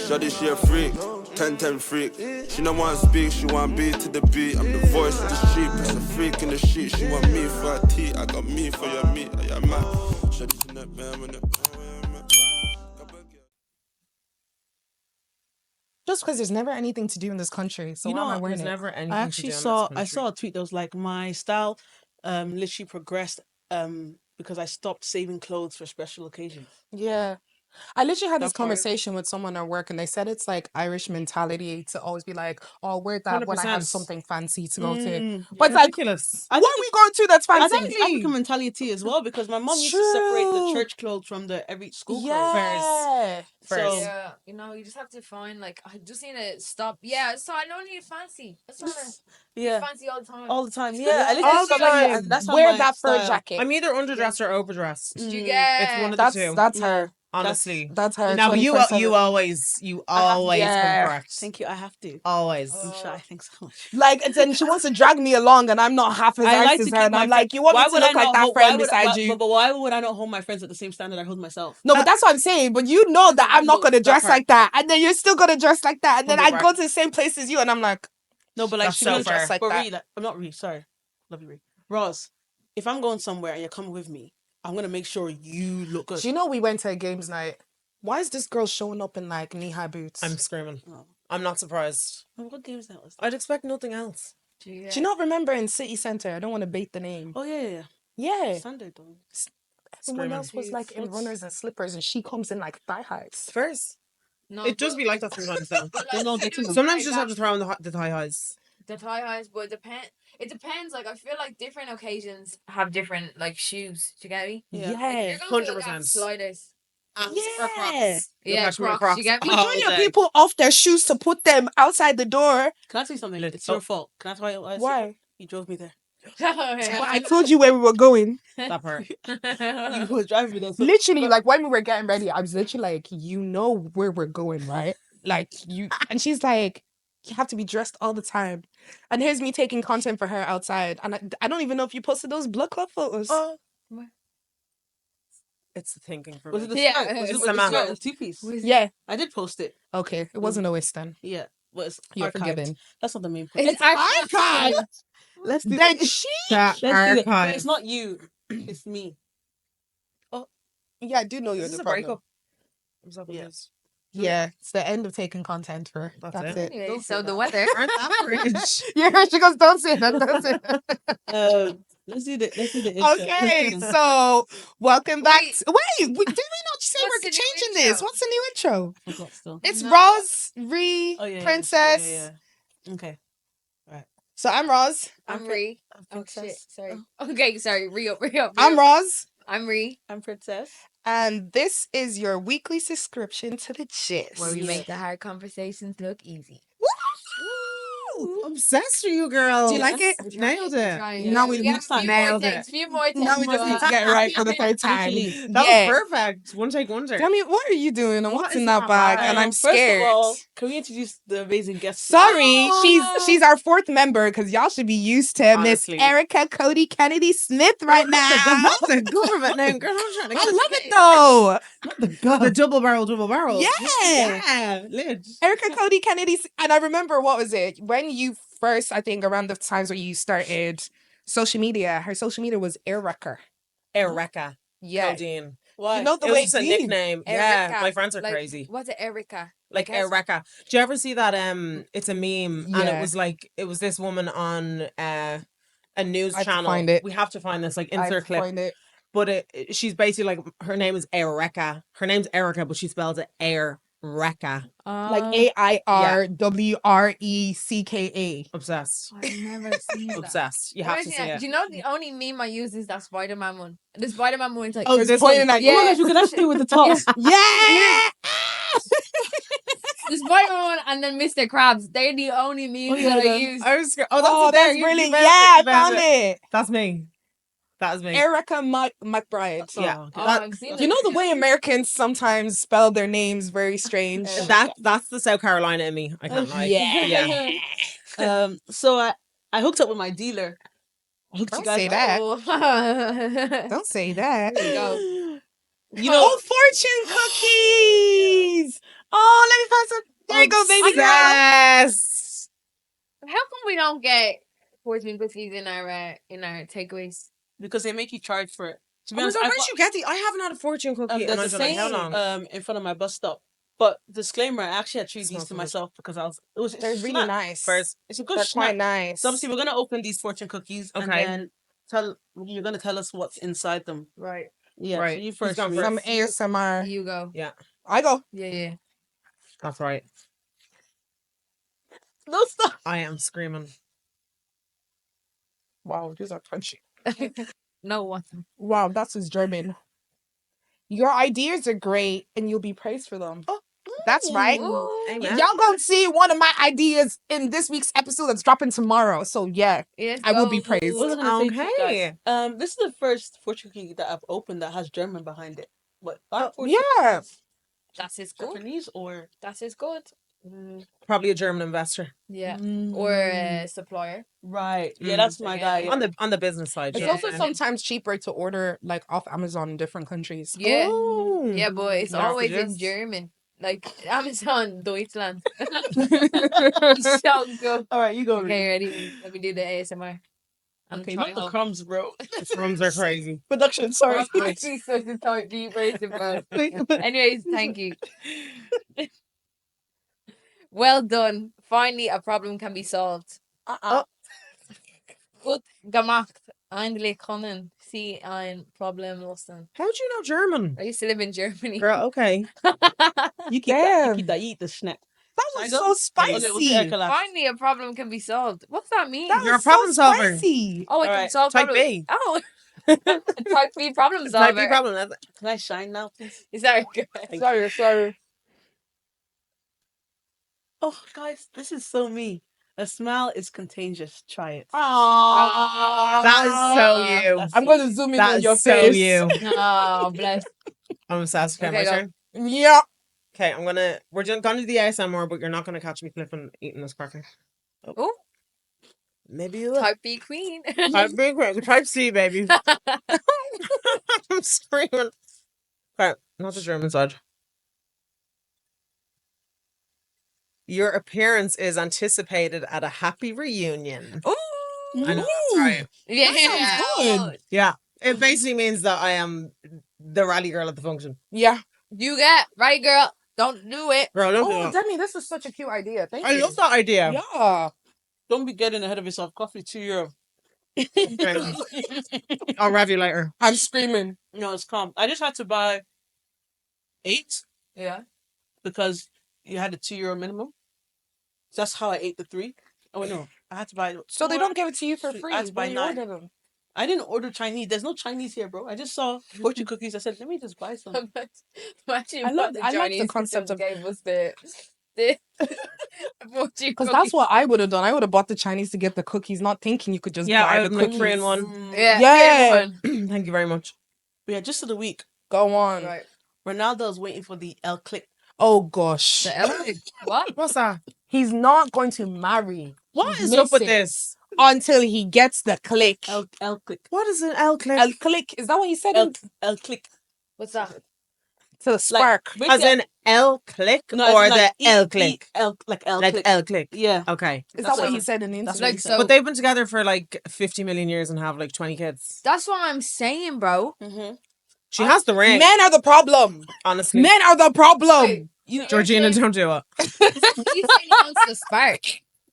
Shawty, she a freak, 10-10 freak. She don't want to speak, she want B to the beat. I'm the voice of the street, it's a freak in the sheet. She want me for a tea, I got me for your meat. Yeah, man. Shawty's in that man with it. Just because there's never anything to do in this country, so why am I wearing it? Never anything I actually saw a tweet that was like, my style literally progressed because I stopped saving clothes for special occasions. Yeah. I literally had this conversation with someone at work, and they said it's like Irish mentality to always be like, oh, I'll wear that when I have 100%. something fancy to go to. But But it's like, ridiculous. what are we going to that's I fancy? think it's African mentality as well, because my mom used to separate the church clothes from the every school clothes. Yeah. First. Yeah, you know, you just have to find, like, I just need to stop. Yeah, so I don't need fancy. That's not fancy all the time. All the time, yeah. All the time. That's Wear that fur jacket. I'm either underdressed or overdressed. Do you get? It's one of the two. That's her. Honestly, That's her. No, but you 24/7. always come correct. Thank you. I have to. Always. I'm shy. Thanks so much. Like, and then she wants to drag me along, and I'm not half as nice as her. And I'm like, you want me to look like that friend beside you? But why would I not hold my friends at the same standard I hold myself? No, but that's what I'm saying. But you know that I'm not going to dress like that. And then you're still going to dress like that. And then I go to the same place as you, and I'm like, no, but like, that's she so so dress like that. Ree, like, I'm not Ree, sorry. Love you, Ree. Roz, if I'm going somewhere and you're coming with me, I'm going to make sure you look good. Do you know we went to a games night? Why is this girl showing up in like knee-high boots? I'm screaming. I'm not surprised. What games that was? I'd expect nothing else. Do you not remember in City Centre? I don't want to bait the name. Oh, yeah. Yeah. Sunday, though. Everyone else was like in runners and slippers, and she comes in like thigh highs. First. No, It does be like that sometimes, though. Like, Sometimes you just have to throw in the thigh highs. The thigh highs, but it depends. Like, I feel like different occasions have different like shoes. Do you get me? Yeah. Like, you're going to, like, 100%. sliders. Yeah. Yeah, Crocs. You get me? You turn your people off their shoes to put them outside the door. Can I say something? It's your fault. Can I tell you why? You drove me there. Well, I told you where we were going. That part. You were driving me there. So Literally, like when we were getting ready, I was literally like, you know where we're going, right? Like you, and she's like, you have to be dressed all the time. And here's me taking content for her outside, and I don't even know if you posted those blood club photos. It's the thinking for was me. it the Yeah, skirt? Was it's it the man. the two-piece? Yeah. I did post it. Okay, it wasn't a waste then. Yeah. Well, it's You're archived. forgiven. That's not the main point. It's archived. Let's do Then that. she. Let's do that. But Archive. it's not you. It's me. Yeah, I do know you're This is the a problem. breakup. I'm sorry. Yes. Yeah, it's the end of taking content for her. That's it. Anyway, so the weather. Aren't that rich? Yeah, she goes, don't say that, don't say that. Let's do the intro. Okay, so welcome back. Wait. Did we not say What's we're the new changing intro? this? What's the new intro? I forgot still. It's No. Roz, Ree, Oh, yeah, Princess. Yeah. Okay. So I'm Roz. I'm Ree. Oh shit! Princess. Sorry. Okay, sorry. Re up. I'm Roz. I'm Ree. I'm Princess. And this is your weekly subscription to the gist. Where we make the hard conversations look easy. Woo! Obsessed with you, girl. Do you like it? Nailed it. Now we next time. nailed it. Few more takes. Now we just need to get it right for the third time. Literally. That was perfect. One take wonder. Tell me, what are you doing and what's What in is that that bag? bag? And I'm First scared. of all, can we introduce the amazing guest? Sorry, Oh. she's our fourth member because y'all should be used to Miss Honestly. Erica Cody Kennedy Smith right now. That's a government name, girl. I'm trying to I love it though. The double barrel. Yeah. Yeah. Lit. Erica Cody Kennedy, and I remember what was it when you first? I think around the times when you started social media. Her social media was Erica. Erica. Yeah, Codeine. Why? you know the It way was a deep. nickname. Yeah, Erica. my friends are Like, crazy. What's it, Erica? Like has- Erica. Do you ever see that? It's a meme, and Yeah. it was this woman on a news I have to channel. find it. We have to find this, like I insert clip. find it. But she's basically like, her name is Erica. Her name's Erica, but she spells it Erica. Like AIRWRECKA. Obsessed. I've never seen that. Obsessed. You have to see it. Do you know the only meme I use is that Spider-Man one? The Spider-Man one's like, Oh, this pointing at Oh my Yeah. gosh, you can actually do with the top. Yeah. the Spider-Man one and then Mr. Krabs. They're the only memes that I use. I was scared. Oh, Oh, that's, that's brilliant. Yeah, I found it. That's me. That is me. Erica McBride. Yeah. Oh, That- I've seen You it. know the way Americans sometimes spell their names very strange. that's the South Carolina in me. I can't lie. Yeah. Yeah. So I hooked up with my dealer. I hooked Don't you guys say up. that. Oh. Don't say that. There you go. You know, Oh, fortune cookies! Oh, let me find some. There you go, baby girl. Yes. How come we don't get fortune cookies in our takeaways? Because they make you charge for it. To be Oh my honest, God, I where'd you get the? I haven't had a fortune cookie. there's and a I've been like, how thing long? in front of my bus stop. But disclaimer, I actually had treated Smell these to good. myself because it was They're really snack. nice. First, It's a good They're snack. quite nice. So obviously we're gonna open these fortune cookies and Okay. then you're gonna tell us what's inside them. Right. Yeah. Right. So you Who's first. gone Reese. Some first? ASMR. You go. Yeah, I go. Yeah. that's right. No stop. I am screaming. Wow, these are crunchy. No what? Wow, that's his German. Your ideas are great and you'll be praised for them. Oh, That's right. Amen. Y'all gonna see one of my ideas in this week's episode that's dropping tomorrow. So yeah, Yes, I will be praised. What was I gonna say to you Okay. guys? This is the first fortune cookie that I've opened that has German behind it. But our fortune Yeah. That is good. Japanese or That is good. Probably a German investor Yeah. Or a supplier. right. Yeah, Mm. that's my guy. Yeah. on the business side. It's Yeah. also sometimes cheaper to order like off Amazon in different countries. Yeah. Oh. Yeah, but it's Yeah, always in just- German. Like Amazon, Deutschland. It's so good. All right, you go. Okay, ready? Let me do the ASMR. And Okay, try not the home. crumbs, bro. The crumbs are crazy. Production, sorry. I'm actually such a type B person, bro. Anyways, thank you. Well done. Finally, a problem can be solved. Gut gemacht. Endlich können Sie ein Problem lösen. How'd you know German? I used to live in Germany. Girl, okay. You keep that. You eat the snack. That was so spicy. Okay, we'll do Erica last. Finally, a problem can be solved. What's that mean? That You're was a problem so solver. spicy. Oh, I can Alright, solve type problems. B. Oh, type B problem solver. Type B problem. That's it. Can I shine now, please? Is that good? Sorry. Oh, guys, this is so me. A smile is contagious. Try it. That is so you. That's I'm going to zoom in That on is your so face. you. Oh, bless. I'm obsessed. Okay, Okay, my go. turn. Yeah. Okay, we're just gonna do the ASMR, but you're not gonna catch me flipping eating this cracker. Oh, Maybe you will. type B queen. Type B, type C, baby. I'm screaming. Okay, not the German side. Your appearance is anticipated at a happy reunion. Ooh. I know that's right. Yeah. That sounds good. Yeah, it basically means that I am the rally girl at the function. Yeah. You get right, girl. Don't do it. Girl, don't do Oh, that. Demi, this was such a cute idea. Thank I you. love that idea. Yeah. Don't be getting ahead of yourself. Coffee €2. Okay. I'll rev you later. I'm screaming. No, it's calm. I just had to buy 8 Yeah. because you had a €2 minimum. So that's how I ate the 3. Oh no, I had to buy. So they 4. don't give it to you for Sweet. free. I had to buy when you 9. order them. I didn't order Chinese. There's no Chinese here, bro. I just saw fortune cookies. I said, let me just buy some. Imagine I like the Chinese concept of- gave us the Because that's what I would have done. I would have bought the Chinese to get the cookies, not thinking you could just Yeah, buy I the would make cookies. 3 in 1. Yeah. Yeah. Thank you very much. But yeah, just for the week. Go on. Right. Ronaldo's waiting for the L click. Oh gosh. The elephant. What? What's that? He's not going to marry What is up with Listen. this? until he gets the click. L click. What is an L click? El click. Is that what he said? L click. What's that? To the spark. As in L click or the L click? L click. Like L click. Yeah. Okay. Is That's that what he what- said in the that's interview? Like so. But they've been together for like 50 million years and have like 20 kids. That's what I'm saying, bro. Mm-hmm. She has the ring, Men are the problem. honestly. Men are the problem. Georgina, don't do it. He's saying he wants the spark.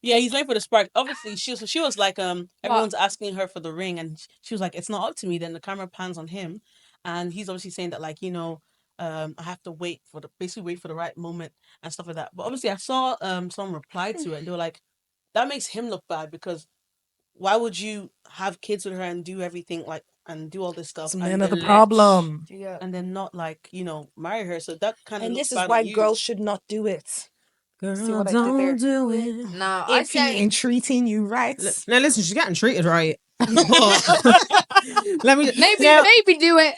Yeah, he's waiting for the spark. Obviously, she was like, everyone's asking her for the ring, and she was like, it's not up to me. Then the camera pans on him, and he's obviously saying that, like, I have to wait for the right moment and stuff like that. But obviously, I saw someone reply to it, and they were like, that makes him look bad because why would you have kids with her and do everything like and do all this stuff? It's and men are the then problem. Yeah. and then not like marry her. So that kind of And looks this is bad why on you. girls should not do it. Girl, See what I did there? do it. Nah, I If he said ain't treating you right. Now listen, she's getting treated right. Let me maybe do it.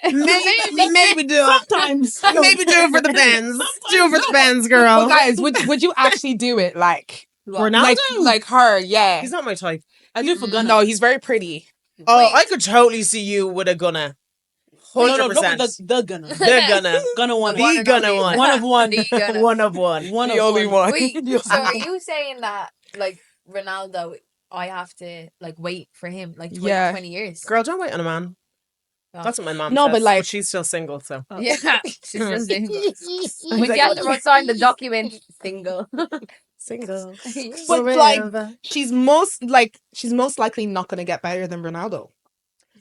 maybe do it. Sometimes. Maybe do it for the Benz. Do it for the Benz, girl. But guys, would you actually do it? Like Ronaldo? like her, yeah. He's not my type. I do for Gunna. No, he's very pretty. Oh, Wait. I could totally see you with a gunner. No, 100%. the gunner. Gonna one. The gonna one. One of one. The gunner. One of one. One The of only one. Wait, so are you saying that like Ronaldo, I have to like wait for him, like to Yeah. wait 20 years? Girl, don't wait on a man. Oh. That's what my mom No, says. but, like- she's still single, so. Yeah, she's just single. When like, you have to sign the document, single. Single. But like, Forever. she's most likely not gonna get better than Ronaldo,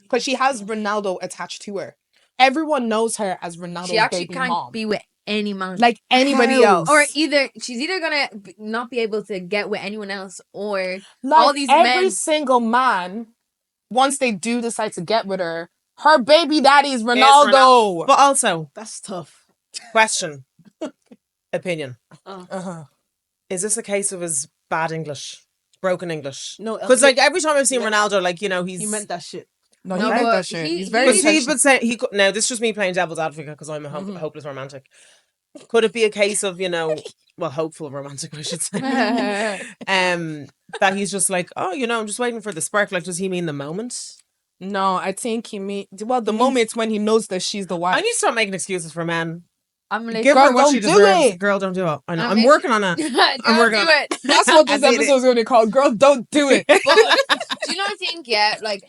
because she has Ronaldo attached to her. Everyone knows her as Ronaldo's She actually baby can't mom, be with any man. like anybody How? else. Or she's either gonna not be able to get with anyone else, or like all these every men. single man, once they do decide to get with her, her baby daddy is Ronaldo. Ronaldo. But also, That's tough. question. Opinion. Uh-huh. Is this a case of his bad English? Broken English? No, Because okay. like every time I've seen Yeah. Ronaldo, like, you know, he's... He meant that shit. No, No, he meant but that shit. he- He's very Because he intentional. would say... Now, this is just me playing devil's advocate because I'm a hopeless romantic. Could it be a case of, you know... Well, hopeful romantic, I should say. That he's just like, oh, you know, I'm just waiting for the spark. Like, does he mean the moment? No, I think he mean the moments when he knows that she's the wife. I need to stop making excuses for men. I'm like, Give Girl, her what don't she do deserves. it. Girl, don't do it. I know. I'm I'm in- working on it. don't working do on it. That's what this I did episode is going to be called. Girl, don't do it. But do you know what I think? Yeah, like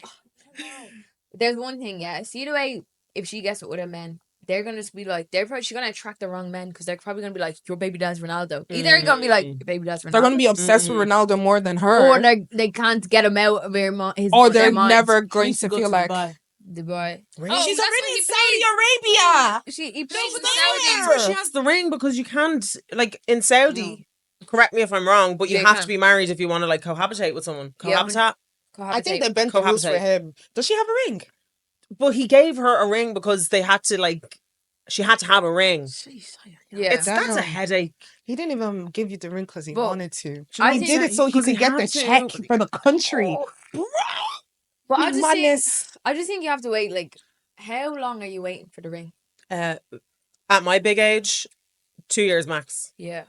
there's one thing. Yeah, see the way if she gets with a man, they're gonna just be like, she's gonna attract the wrong men because they're probably gonna be like, your baby dad's Ronaldo. Either they're gonna be like, your baby dad's Ronaldo. They're going to be obsessed with Ronaldo more than her. or they can't get him out of his Or their they're minds. never He going needs to go feel like... Dubai. Dubai. Really? She's that's already what in he Saudi Arabia. He plays in That's Saudi. where she has the ring because you can't, like, in Saudi, correct me if I'm wrong, but you Yeah, you have can. to be married if you want to, like, cohabitate with someone. Yeah, Cohabitate. I think they bent the rules for Cohabitate. him. Does she have a ring? But he gave her a ring because they had to, like, she had to have a ring. Jeez, Yeah. That's a Damn. headache. He didn't even give you the ring because he But wanted to. I He think did that it so he 'cause he could get the had to. check for the country. But I just Madness. think you have to wait. Like, how long are you waiting for the ring? At my big age, 2 years max. Yeah.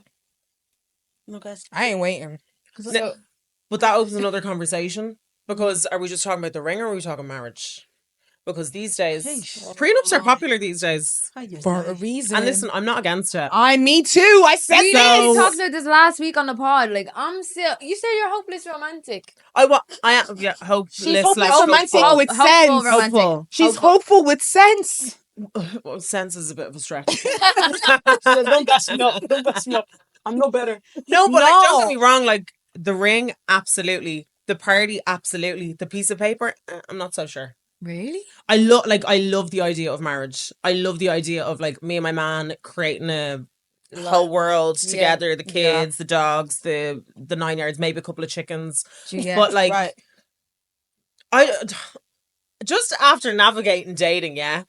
No, guys. I ain't waiting. So, But that opens another conversation because are we just talking about the ring or are we talking marriage? Because these days, Sheesh. prenups are popular these days. For a reason. And listen, I'm not against it. Me too. I said we this. literally talked about this last week on the pod. Like, I'm still. You said you're hopeless romantic. I am, yeah, hopeless. She's hopeless slash romantic hopeful. with Hopeful sense. romantic. Hopeful. She's hopeful with sense. Well, sense is a bit of a stretch. Don't gas me up. Don't gas me up. I'm no better. No, but like, don't get No. me wrong. Like the ring, absolutely. The party, absolutely. The piece of paper, I'm not so sure. Really? I love the idea of marriage. I love the idea of like me and my man creating a whole world Yeah. together. The kids, the dogs, the 9 yards, maybe a couple of chickens. Yeah. But like, Right. I just after navigating dating, yeah,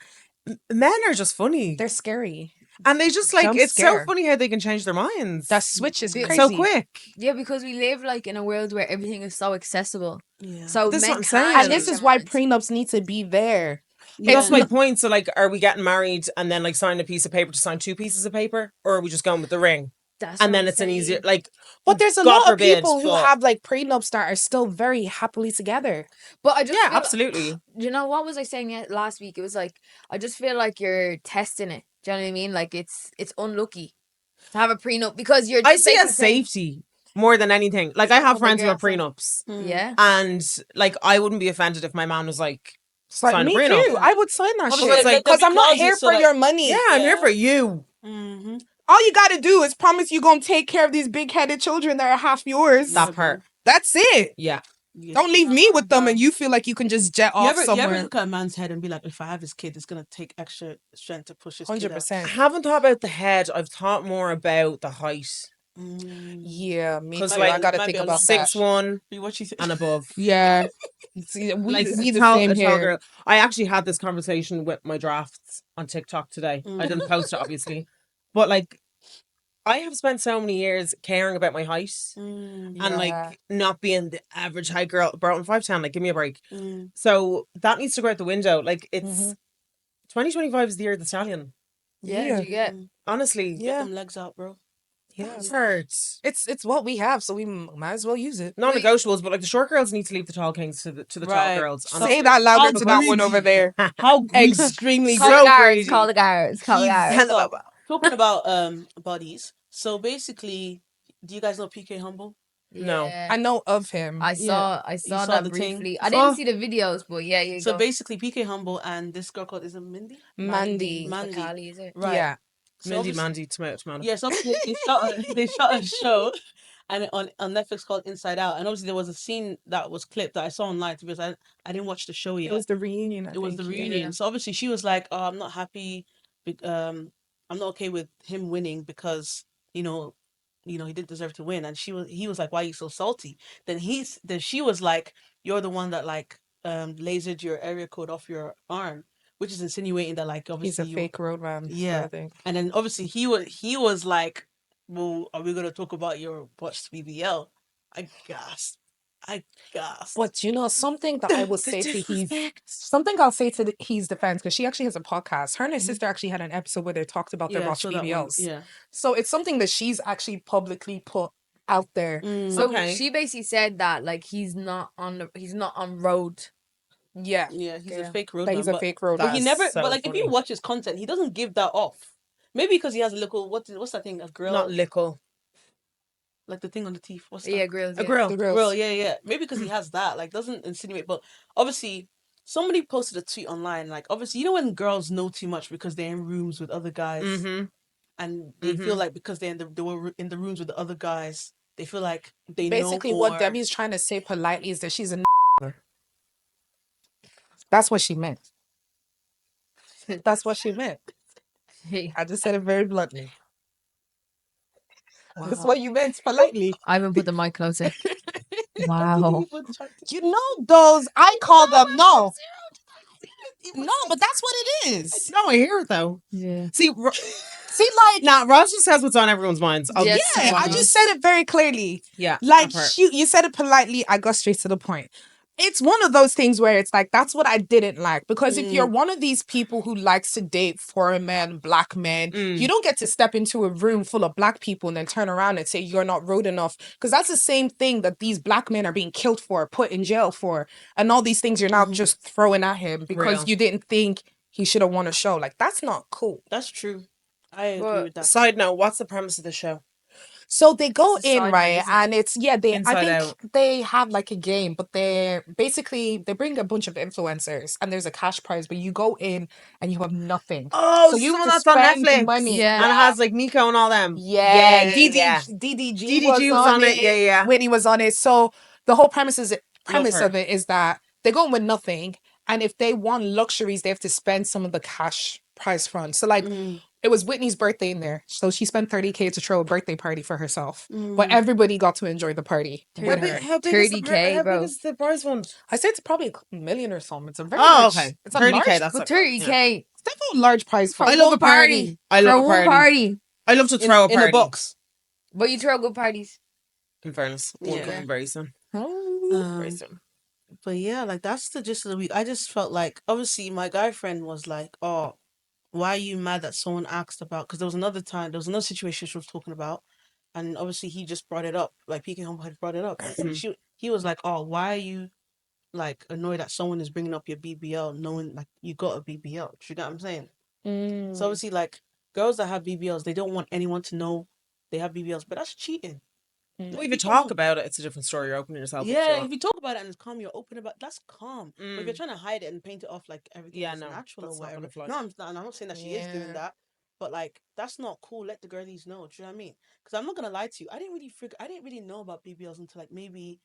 men are just funny. They're scary. And they just like, Jump it's so scare. funny how they can change their minds. That switch is crazy. so quick. Yeah, because we live like in a world where everything is so accessible. Yeah. So This is men what I'm can't saying. And change this their is why minds. prenups need to be there. That's my point. So like, are we getting married and then like sign a piece of paper to sign 2 pieces of paper? Or are we just going with the ring? That's And what then I'm it's an saying. easier, like, But there's a God lot forbid, of people who but- have like prenups that are still very happily together. But I just yeah, feel- absolutely. You know what was I saying last week? It was like I just feel like you're testing it. Do you know what I mean? Like it's unlucky to have a prenup because you're. I just see it basically as saying- safety more than anything. Like, I have Oh my friends who have girlfriend. prenups. Yeah. And like, I wouldn't be offended if my man was like, Like, sign a me prenup. too. I would sign that Obviously, shit. it's like- Because I'm not because here it's so for like- your money. Yeah, I'm here for you. Mm-hmm. All you gotta do is promise you gonna take care of these big-headed children that are half yours. That part. That's it. Yeah. Don't leave me with them and you feel like you can just jet You off ever somewhere. look at a man's head and be like, if I have his kid, it's gonna take extra strength to push his kid out. 100%. I haven't thought about the head. I've thought more about the height. Yeah, me too. Because I like, gotta might think be a about lot. that. 6'1" What you think? and above. Yeah. See, we, Like, we the a same tall here. girl. I actually had this conversation with my drafts on TikTok today. I didn't post it, obviously. But like, I have spent so many years caring about my height and Yeah. like not being the average height girl. Bro, I'm 5'10", like give me a break. Mm. So that needs to go out the window. Like it's Mhm. 2025 is the year of the stallion. Yeah. Yeah. Do you get? Honestly. Get Yeah. them legs out, bro. Yeah. hurts. It's what we have, so we might as well use it. Non-negotiables, but like the short girls need to leave the tall kings to the tall Right. girls. So- Say that louder How to that one greedy. over there. How greedy. Extremely Call So the guards. greedy. Call the guards. Call the He's- guards. So, talking about bodies. So basically, do you guys know PK Humble? No. Yeah. I know of him. I saw saw that the thing? briefly. I didn't see the videos, but yeah, you So go. basically, PK Humble and this girl called, is it Mindy? Mandy. Mandy. Vakili, is it? Right. Yeah. So Mindy, obviously- Mandy, tomato. Yeah, so they shot a show and on Netflix called Inside Out. And obviously there was a scene that was clipped that I saw online because I didn't watch the show yet. It was the reunion. It was the reunion. So obviously she was like, "Oh, I'm not happy. I'm not okay with him winning because he didn't deserve to win." And he was like, "Why are you so salty?" Then she was like, "You're the one that like lasered your area code off your arm," which is insinuating that like obviously He's a fake roadman. Yeah. I think. And then obviously he was like, "Well, are we gonna talk about your botched BBL?" I gasped. But something that I will say to his defense, because she actually has a podcast. Her and her sister actually had an episode where they talked about their botched so that one, BBLs. yeah. So it's something that she's actually publicly put out there. So Okay. she basically said that like he's not on road. Yeah. Yeah, he's Yeah. a fake roadman. That he's a but- fake roadman. But he That's never. so But like, if you funny. watch his content, he doesn't give that off. Maybe because he has a little what's that thing? A grill, Not lickle. like the thing on the teeth. What's that? Yeah, grills. A Yeah. grill. The girls. Grill. Yeah. Maybe because he has that. Like, doesn't insinuate. But obviously, somebody posted a tweet online. Like, obviously, when girls know too much because they're in rooms with other guys, Mm-hmm. and they feel like because they were in the rooms with the other guys, they feel like they Basically, know what more. Debbie's trying to say politely is that she's a That's what she meant. That's what she meant. Hey, I just said it very bluntly. That's what you meant politely. I haven't put the mic closer. Wow. You know those, I call them, no, but that's what it is. No, I hear it though. Yeah. See, See, like, Ross just says what's on everyone's minds. I'll Yes, just- yeah, I just said it very clearly. yeah. Like, that part. you said it politely. I got straight to the point. It's one of those things where it's like, that's what I didn't like. Because if you're one of these people who likes to date foreign men, black men, you don't get to step into a room full of black people and then turn around and say you're not rude enough. Because that's the same thing that these black men are being killed for, put in jail for. And all these things you're now just throwing at him because Real. you didn't think he should have won a show. Like, that's not cool. That's true. I agree But with that. Side note, what's the premise of the show? So they go It's a in, side right? note, isn't And it's, I Inside think Out. they have like a game, but they bring a bunch of influencers and there's a cash prize, but you go in and you have nothing. Oh, So you someone have to that's on spend Netflix. money. Yeah. And it has like Nico and all them. Yeah, yeah. DDG, DDG was on it. Yeah. when he was on it. So the whole premise her. of it is that they go in with nothing, and if they want luxuries, they have to spend some of the cash prize fund. So like, it was Whitney's birthday in there, so she spent $30,000 to throw a birthday party for herself, but everybody got to enjoy the party. How with big- her. How big is 30K, how bro. big is the prize fund? I say it's probably a million or something. It's a very Oh, large, okay. It's a 30K, large, that's But like- 30K it's definitely a large prize for fund. I love one a party. party. I love For a one party. party. I love to throw a in party. a box. But you throw good parties. In fairness, one Yeah. coming very soon. Um, Very soon. but yeah, like that's the gist of the week. I just felt like obviously my guy friend was like, "Oh, why are you mad that someone asked about?" Because there was another situation she was talking about, and obviously he just brought it up. Like PK Humble had brought it up. And he was like, "Oh, why are you like annoyed that someone is bringing up your BBL, knowing like you got a BBL?" Do you get what I'm saying? So obviously, like girls that have BBLs, they don't want anyone to know they have BBLs, but that's cheating. Well, if you talk about it, it's a different story. You're opening yourself up Yeah, to if you talk about it and it's calm, you're open about that's calm. But if you're trying to hide it and paint it off like everything Yeah, is no, natural or that's not whatever. gonna fly. No, I'm not saying that she is doing that, but like that's not cool. Let the girlies know. Do you know what I mean? Because I'm not gonna lie to you. I didn't really know about BBLs until like maybe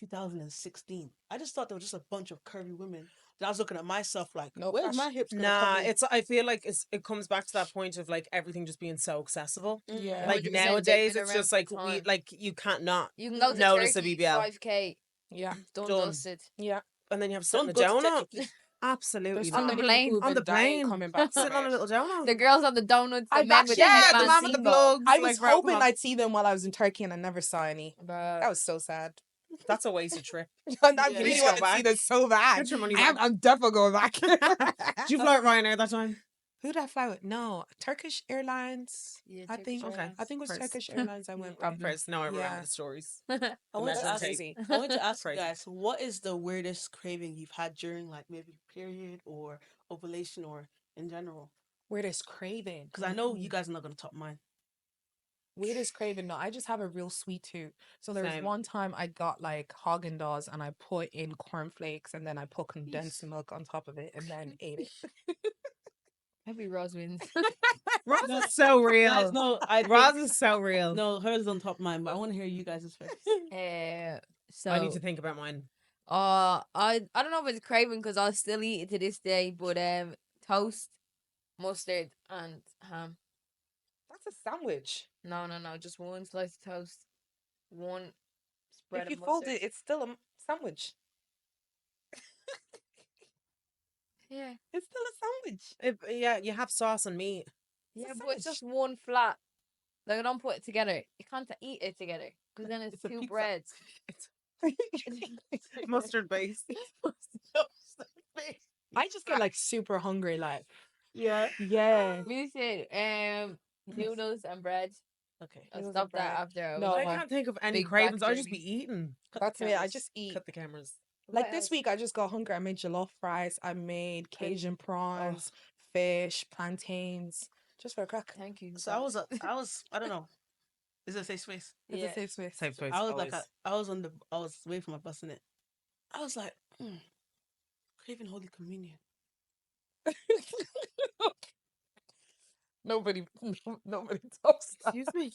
2016. I just thought there was just a bunch of curvy women. Then I was looking at myself like, where's my hips? Gonna come in? I feel like it comes back to that point of like everything just being so accessible. Yeah. Like 100%, nowadays, they've it's been just around like for we time. like you can't not You can go to notice a Turkey, BBL. 5K. Yeah. Done, Done. dusted. Yeah. And then you have sitting Don't on a go to donut. Turkey, please. Absolutely There's not. On the many plane. people who've On the been dying plane. coming back from Sitting on a it. little donut. The girls on the donuts, the I've men with actually- the yeah, headband the man with the seatbelt. blogs. I was like, right, come hoping on. I'd see them while I was in Turkey, and I never saw any. That was so sad. That's a wasted trip. I Yeah. really Please want go to see back. them so bad. Put your money I'm back. definitely going back. Did you fly at Ryanair that time? Who did I fly with? No, Turkish Airlines. Yeah, I Turkish think. Okay. I think it was First. Turkish Airlines. I went with. Probably. First, now I remember Yeah. the stories. I want to That's ask crazy. I want to ask you Crazy. guys, what is the weirdest craving you've had during like maybe period or ovulation or in general? Weirdest craving. Because I know you guys are not gonna top mine. Weirdest craving. No, I just have a real sweet tooth. So there was Same. one time I got like Haagen Dazs and I put in cornflakes and then I put condensed milk on top of it and then ate it. Maybe Rose wins. Roz is so real. Guys, no, I Roz is so real. no, hers is on top of mine, but I want to hear you guys' first. So I need to think about mine. I don't know if it's craving because I'll still eat it to this day, but toast, mustard, and ham. That's a sandwich. No, just one slice of toast, one spread If you of fold mustard. it, it's still a sandwich. Yeah, It's still a sandwich. Yeah, you have sauce and meat. yeah, a but it's sandwich. just one flat. Like I don't put it together. You can't eat it together because then it's It's a two pizza. breads. It's mustard based. I just get like super hungry, like Yeah. yeah. We said noodles and bread. Okay. I'll Noodles stop and that bread. after. I No, was I like, can't think of any Big cravings. back I'll just be journey. eating. that's me. I cameras. just eat. Cut the cameras. Like what this else? week, I just got hungry. I made jollof rice. I made Cajun prawns, fish, plantains, just for a crack. Thank you. So I don't know. Is it a safe space? It's Yeah. a safe space. Safe space. I was always. like, I was away from my bus in it. I was like, craving Holy Communion. Nobody talks that. Excuse me.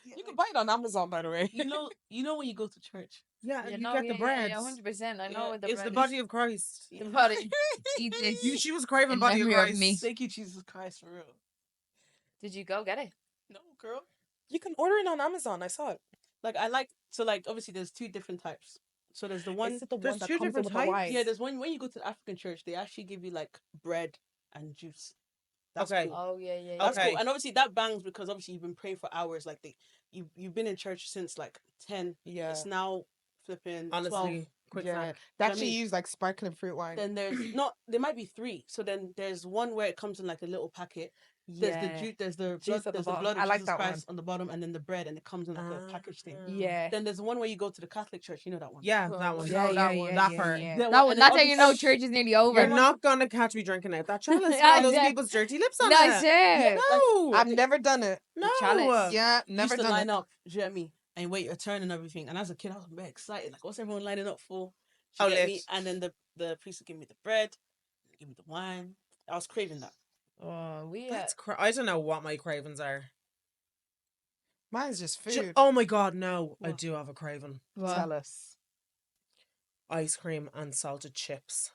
You can buy it on Amazon, by the way. You know when you go to church. Yeah, Yeah, you no, get the bread. 100%. I know Yeah, what the It's bread the is. body of Christ. The body. Eat this. She was craving In body of memory of Christ. me. Thank you, Jesus Christ, for real. Did you go get it? No, girl. You can order it on Amazon. I saw it. Like obviously there's two different types. So there's the one. Is it the there's one that two comes in different with the types? rice? Yeah, there's one when you go to the African church, they actually give you like bread and juice. That's Okay. cool. Oh, yeah. That's Okay. cool. And obviously that bangs because obviously you've been praying for hours. Like you've been in church since like 10. Yeah. It's now flipping 12. Honestly, quick Yeah. snack. They I actually mean- use like sparkling fruit wine. Then there's not. There might be three. So then there's one where it comes in like a little packet. There's the juice. There's the Juice blood. at the There's the bottom. blood of I like Jesus that Christ on the bottom, and then the bread, and it comes in like a package thing. Yeah. Then there's one where you go to the Catholic church. You know that one. Yeah, that one. Yeah, that one. That part. yeah. That That one. one. And then That's how you know obviously- church is nearly over. You're not gonna catch me drinking out that chalice. Yeah, All those yeah. people's dirty lips on That's it. it. No, I've never done it. no. chalice. Yeah, You never used to done line it. up, do you know what I mean? And wait your turn and everything. And as a kid, I was very excited. Like, what's everyone lining up for? Oh, Get lit. me? And then the priest would give me the bread, give me the wine. I was craving that. Oh, we That's I don't know what my cravings are. Mine's just food. Oh my god, no! I What? do have a craving. Tell us. Ice cream and salted chips.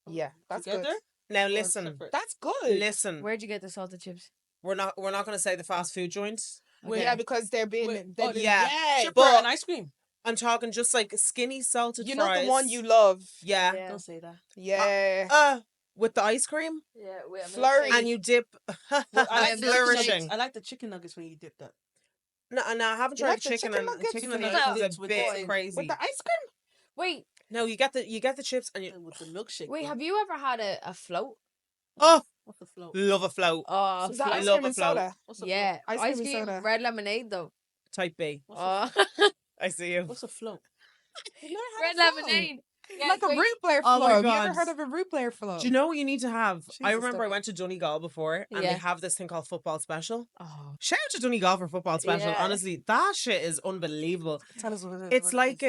Yeah, that's Together? good. Now Or listen, separate? That's good. listen. Where'd you get the salted chips? We're not gonna say the fast food joints. Okay. Yeah, because they're being. Wait, they're oh, being- yeah. Chipper But- and ice cream. I'm talking just like skinny salted You fries. know the one you love. Yeah. Yeah. Don't say that. Yeah. With the ice cream Yeah, wait, Flurry. and you dip. I like the chicken Flourishing. nuggets. I like the chicken nuggets when you dip that. No, I haven't You tried like the chicken, chicken and nuggets? chicken With and the- nuggets is a with bit the- crazy. With the ice cream? Wait, No, you get the chips and you. With the milkshake. wait. bro. Have you ever had a float? Oh, What's the float? love a float. Oh, Is that I ice love cream a and float. soda? What's a yeah. Ice Ice cream and cream, soda. red lemonade though. Type B. Oh, I see you. Float? What's a float? You've never had red a float? lemonade. Yeah, Like a wait. root beer Oh float. my Have you ever God. heard of a root beer float? Do you know what you need to have? I Jesus, remember I don't. went to Donegal before, and Yeah. they have this thing called football special. Oh, Shout out to Donegal for football special. Yeah. Honestly, that shit is unbelievable. Tell us what it is. It's like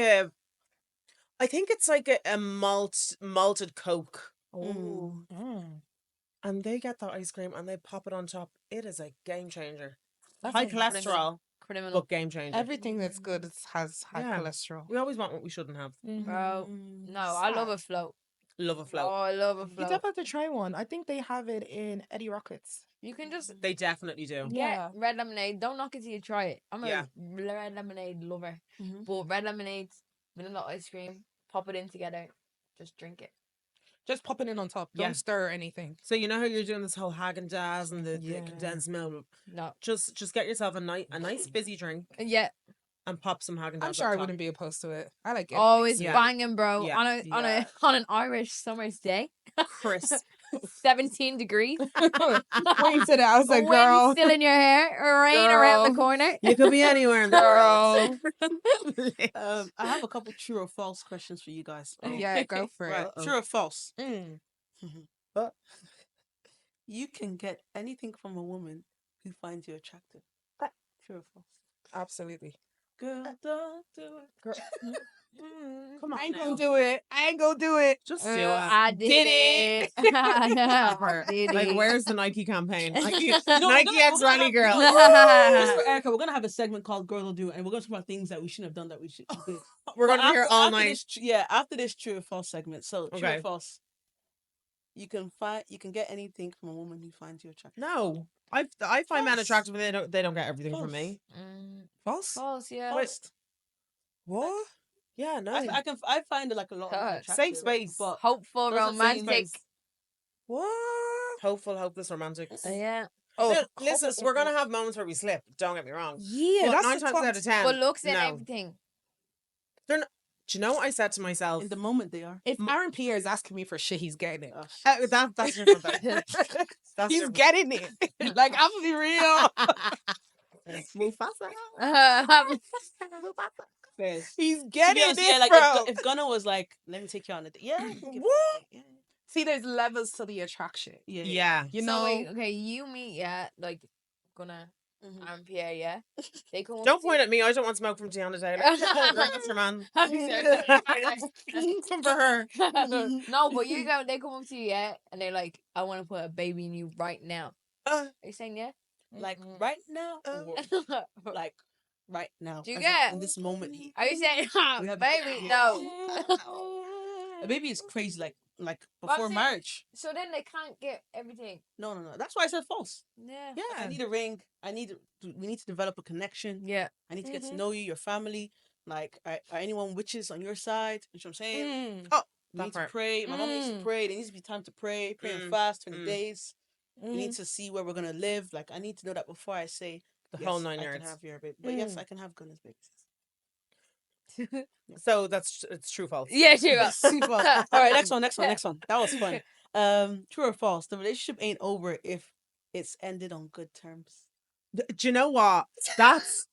I think it's like a malted Coke, oh. and they get that ice cream and they pop it on top. It is a game changer. That's High a criminal. cholesterol, Criminal. but game changer. Everything that's good has high Yeah. cholesterol. We always want what we shouldn't have. Bro, Mm, no, I love a float. Love a float. Oh, I love a You float. definitely have to try one. I think they have it in Eddie Rockets. You can just They definitely do. get Yeah. red lemonade. Don't knock it till you try it. I'm a Yeah. red lemonade lover. Mhm. But red lemonade, vanilla ice cream, pop it in together, just drink it. Just pop it in on top. Don't Yeah. stir anything. So you know how you're doing this whole Haagen Dazs and the Yeah. condensed milk. No. Just get yourself a nice busy drink Yeah. and pop some Haagen Dazs. I'm sure I wouldn't be opposed to it. I like it. Oh, it's Yeah. banging, bro. Yeah. On a on an Irish summer's day. Crisp. 17 degrees. Pointed out, I was like, Wind girl, still in your hair. Rain around the Girl. corner. You could be anywhere in the world. girl. I have a couple true or false questions for you guys. Yeah, go for Right, it. true or false? Mm. You can get anything from a woman who finds you attractive. True or false? Absolutely. Girl, don't do it. Girl. Come on, I ain't now. gonna do it. I ain't gonna do it. Just do it. I did it. Did Like, it. where's the Nike campaign? Nike, No, Nike X Rally Girl. Just for Erica, we're gonna have a segment called "Girl Will Do," and we're gonna talk about things that we shouldn't have done that we should. We did. We're But gonna be here all after night. This, yeah, after this true or false segment. So true Okay. or false? You can get anything from a woman who finds you attractive. No, I find men False. attractive, but they don't get everything from False. me. False? False, yeah. False. What? Yeah, no. I find it like a lot of men God. attractive. Safe space. but Hopeful, doesn't mean- romantic. What? Hopeful, hopeless, romantic. Yeah. Oh, Listen, hopeless we're gonna have moments where we slip. Don't get me wrong. Yeah, But that's 9 the times top. out of 10, But looks and no. everything. They're not. Do you know what I said to myself? in the moment they are. If Aaron Pierre is asking me for shit, he's getting it. Oh, shit. That's a different thing. That's He's different. getting it. Like, I'm gonna be real. Mufasa. Fairs. He's To be getting honest, it, yeah, like bro. if Gunnar was like, "Let me take you on a date," yeah, I can give you What? a date, yeah, See, there's levels to the attraction. yeah, Yeah. You So know, wait, okay, you meet, yeah, like, gonna, Mhm. I'm Pierre, yeah? They come up Don't to point at me. I don't want smoke from Tiana Taylor. That's your man. Come for her. No, but you go, they come up to you, yeah? And they're like, I want to put a baby in you right now. Are you saying yeah? like right now, or like right now. Do you as in, get- in this moment? He, Are you saying, We have- baby? Yeah. No. a baby is crazy. Like But before see- marriage. So then they can't get everything. No. That's why I said false. Yeah. Like, I need a ring. We need to develop a connection. Yeah. I need to get to Mhm. know you, your family. Like, are anyone witches on your side? You know what I'm saying? Mm. We That need to part. pray. My mom needs to Mm. pray. There needs to be time to pray and Mm. fast 20 Mm. days. We Mm. need to see where we're gonna live. Like, I need to know that before I say The yes, whole 9 I yards. can have your baby. But yes, Mm. I can have Gunnar's babies. So it's true false. Yeah, sure. Super. All right, next one. That was fun. True or false? The relationship ain't over if it's ended on good terms. Do you know what? That's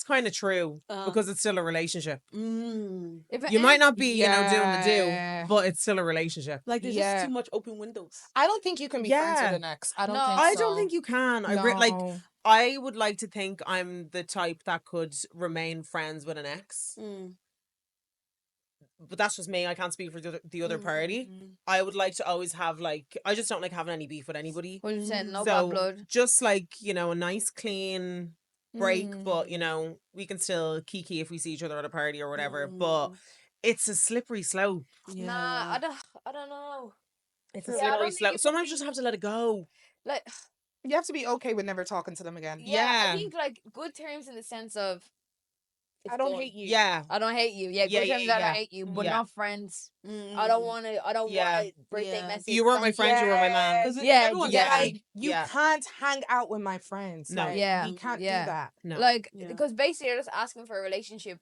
kind of true Uh-huh. because it's still a relationship. Mm. If it You might ends- not be, doing the Yeah. do, but it's still a relationship. Like there's Yeah. just too much open windows. I don't think you can be friends Yeah. with an ex. I don't No. think I so. don't think you can. No. I would like to think I'm the type that could remain friends with an ex, but that's just me. I can't speak for the other party. I would like to always have I just don't like having any beef with anybody. 100% no So bad blood. just a nice clean break, Mm. but we can still kiki if we see each other at a party or whatever. But it's a slippery slope. Nah, I don't know. It's a Yeah, I slippery don't think slope. you can Sometimes be- you just have to let it go. Like, You have to be okay with never talking to them again. yeah, Yeah. I think like good terms in the sense of it's I don't done. hate you. Yeah. I don't hate you. Yeah, Yeah, good yeah, terms that yeah. I hate you, but Yeah. not friends. Mm. I don't want to. I don't Yeah. want a birthday Yeah. message. You weren't my thank friend, you were my man. 'Cause Yeah, everyone's yeah. like, Like, you Yeah. can't hang out with my friends. No. Like, Yeah, you can't yeah. do that. No. Like, Yeah. because basically you're just asking for a relationship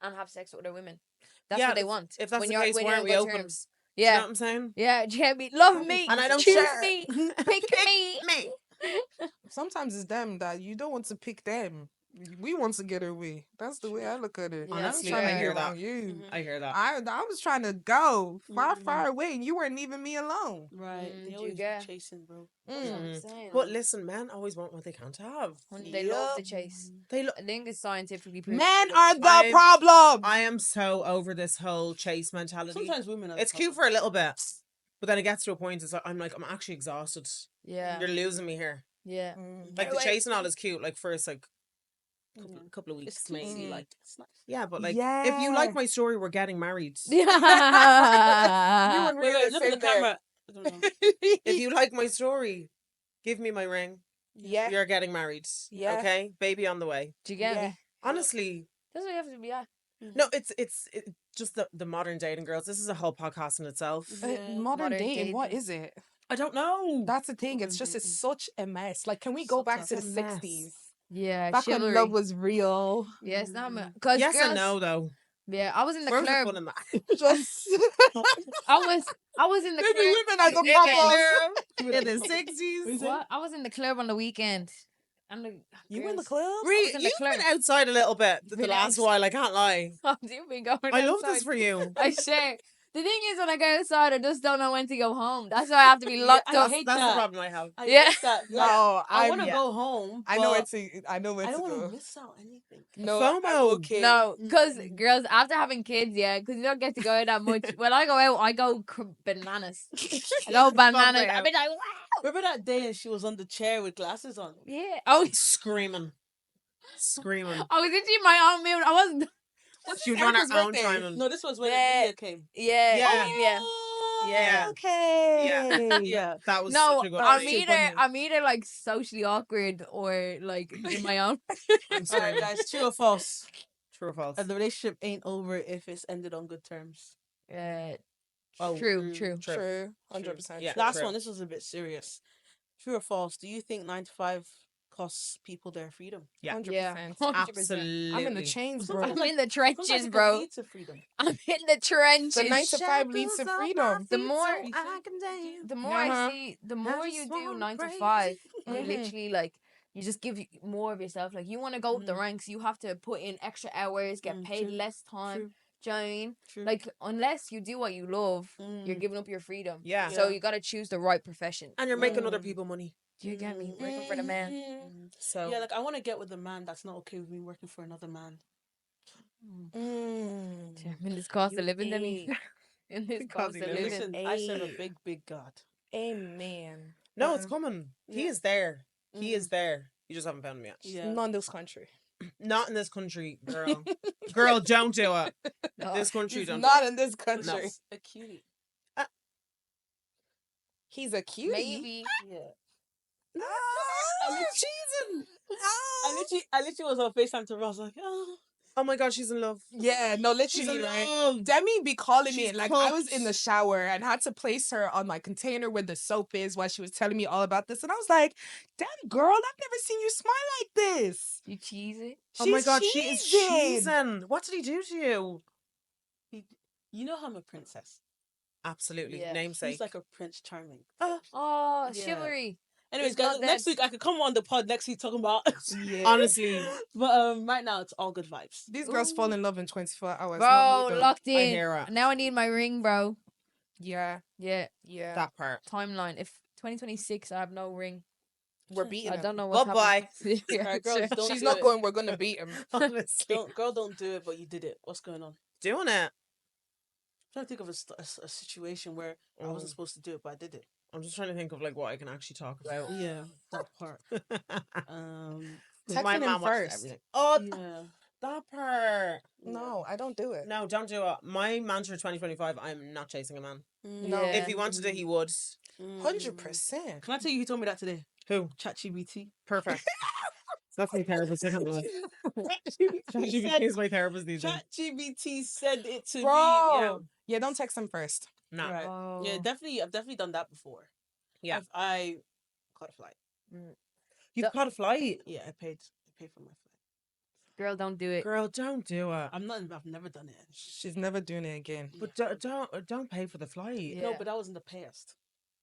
and have sex with other women. That's Yeah, what they want. if that's when the you're, case, when why you're aren't on we good open? terms. Do you know Yeah, what I'm saying? yeah. Jamie, love me, And I don't choose share. me, pick me. Sometimes it's them that you don't want to pick them. We want to get away. That's the way I look at it. Yeah, I was honestly, trying I to hear get that. on you. Mhm. I hear that. I was trying to go far, Mhm. far away, and you weren't leaving me alone. Right. Mm, They you always be get- chasing, bro. That's what I'm Mm. saying. But listen, men always want what they can't have. They love the chase. They I think it's scientifically proven. Men are the I'm- problem. I am so over this whole chase mentality. Sometimes women are. the It's cute for a little bit, but then it gets to a point. I'm actually exhausted. Yeah, You're losing me here. yeah. Like the Wait. chase and all is cute. Like first, problem. couple of weeks, It's cute. maybe. Like it's nice. Yeah, but if you like my story, we're getting married. Yeah. Wait, look at the camera. I don't know. If you like my story, give me my ring. Yeah. You're getting married. Yeah. Okay, baby on the way. Do you get Yeah. me? Honestly, That's what you have to be at. no, it's just the modern dating girls. This is a whole podcast in itself. Yeah. Modern Modern dating, what dating. is it? I don't know. That's the thing. It's just it's such a mess. Like, can we go Such back a to the mess. 60s? Yeah, Back when chivalry. love was real. Yes, not because Yes girls, and no, though. Yeah, I was in the Where's the club. fun in that? Just I was in the maybe club. women are the weekend. problem. In the 60s. What? I was in the club on the weekend. And the You in the girls- club? I Reed, was in the you've been club. outside a little bit the Been last while, I can't lie. How do you been going I love outside? this for you. I share. The thing is, when I go outside, I just don't know when to go home. That's why I have to be locked I up. hate That's the that. problem I have. I Yeah. hate that. Like, No, I I'm. want to go home. I know where but to. I know where I to don't want go. to miss out anything. No, FOMO. I'm okay. No, because girls, after having kids, yeah, because you don't get to go out that much. When I go out, I go bananas. I go bananas. I mean, like, wow. Remember that day and she was on the chair with glasses on? Yeah. Oh, Screaming. I was into my own mood. I wasn't. She was on her Erica's own birthday. timing. No, this was when Yeah. Amelia came. Yeah. Yeah. Yeah. Yeah. Okay. Yeah. That was No, such a good I'm thing. either like socially awkward or like in my own. I'm All right, sorry. guys, true or false? True or false? The relationship ain't over if it's ended on good terms. Oh, True. True. 100%. Yeah. Last true. one. This was a bit serious. True or false? Do you think 9 to 5 costs people their freedom? Yeah. 100%. Yeah. 100%. Absolutely. I'm in the chains, bro. I'm in the Sometimes trenches, it bro. can lead to freedom. I'm in the trenches. The 9 to 5 leads to freedom. The more, I can dance. the more I Uh-huh. see, the more you just do want 9 to praise. 5, you Mhm. literally like you just give more of yourself. Like you want to go up the ranks, you have to put in extra hours, get paid True. less time. True. Do you know what I mean? True. Like unless you do what you love, you're giving up your freedom. Yeah. So Yeah. you gotta choose the right profession. And you're making other people money. Do you get me? Working for the man. So Yeah, like I want to get with a man that's not okay with me working for another man. Yeah, in this cost of living, Demi. In this cost of of living. living. Listen, I serve a big, big God. Amen. no, it's coming. He Yeah. is there. He is there. You just haven't found him yet. Yeah. Not in this country. Not in this country, girl. Girl, don't do it. No. This country, don't. Not in this He's country. a cutie. He's a cutie. Maybe. Yeah. I'm cheesing. I literally was on FaceTime to Ross like, oh. Oh my god, she's in love. Yeah, no, She's literally, in right? love. Demi be calling me, She's and like I was cooked. in the shower and had to place her on my container where the soap is while she was telling me all about this, and I was like, "Damn, girl, I've never seen you smile like this." You cheesy. Oh my She's god, she is cheesing. cheesing. What did he do to you? You know I'm a princess. Absolutely. Yeah. Namesake. He's like a Prince Charming. Oh, Yeah. chivalry. Anyways, He's guys, not next dead. week I could come on the pod next week talking about. Yeah. Honestly, But right now it's all good vibes. These girls fall in love in 24 hours. not Bro, me, though. locked I in. hear it. Now I need my ring, bro. Yeah, Yeah. yeah. that part. Timeline. If 2026, I have no ring. We're beating I him. don't know what's Bye-bye. happening. Yeah, Alright, girls, sure. don't She's do not it. going. We're gonna beat him. Honestly. Don't do it, but you did it. What's going on? Doing it. I'm trying to think of a situation where I wasn't supposed to do it, but I did it. I'm just trying to think of like what I can actually talk about. Yeah, that part. Texting My him mom watches first. everything. Oh, Yeah. that part. No, I don't do it. No, don't do it. My mantra 2025, I'm not chasing a man. No. Yeah. If he wanted it, he would. 100%. Can I tell you who told me that today? Who? ChatGPT. Perfect. That's my therapist. I can't do it. ChatGPT is my therapist these days. ChatGPT said it to Bro. me. Yeah, don't text him first. No. Right. Oh. Yeah, definitely. I've definitely done that before. Yeah. I caught a flight. You've caught a flight. Yeah, I paid for my flight. Girl, don't do it. Girl, don't do it. I've never done it. She's never doing it again. But don't pay for the flight. Yeah. No, but that was in the past.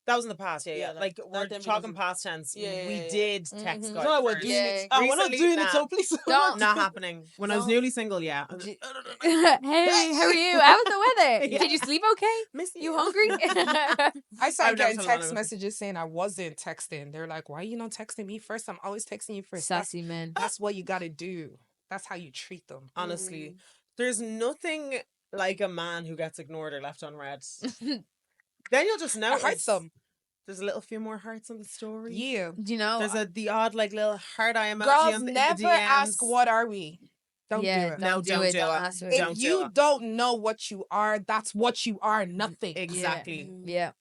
That was in the past, yeah. Yeah, Like, that we're definitely talking doesn't- past tense. Yeah, We yeah, yeah. did text guys. No, we're first. doing Yeah. it. We're not Recently, doing it, nah. so please. Don't. Not happening. When I was Don't. newly single, yeah. Hey, how are you? How was the weather? Yeah. Did you sleep okay? Miss You hungry? I started I've never getting told text anyone. messages saying I wasn't texting. They're like, "Why are you not texting me first? I'm always texting you first." Sassy man. That's what you gotta do. That's how you treat them. Honestly, there's nothing like a man who gets ignored or left on red. Then you'll just It notice. hurts them. There's a little few more hearts on the story. Yeah. Do you know? There's the odd like little heart eye emoji Girls in the never DMs. ask, "What are we?" Don't yeah, do it. No, don't do don't it. do Don't it. ask for If it. Don't do you it. don't know what you are, that's what you are. Nothing. Exactly. Yeah.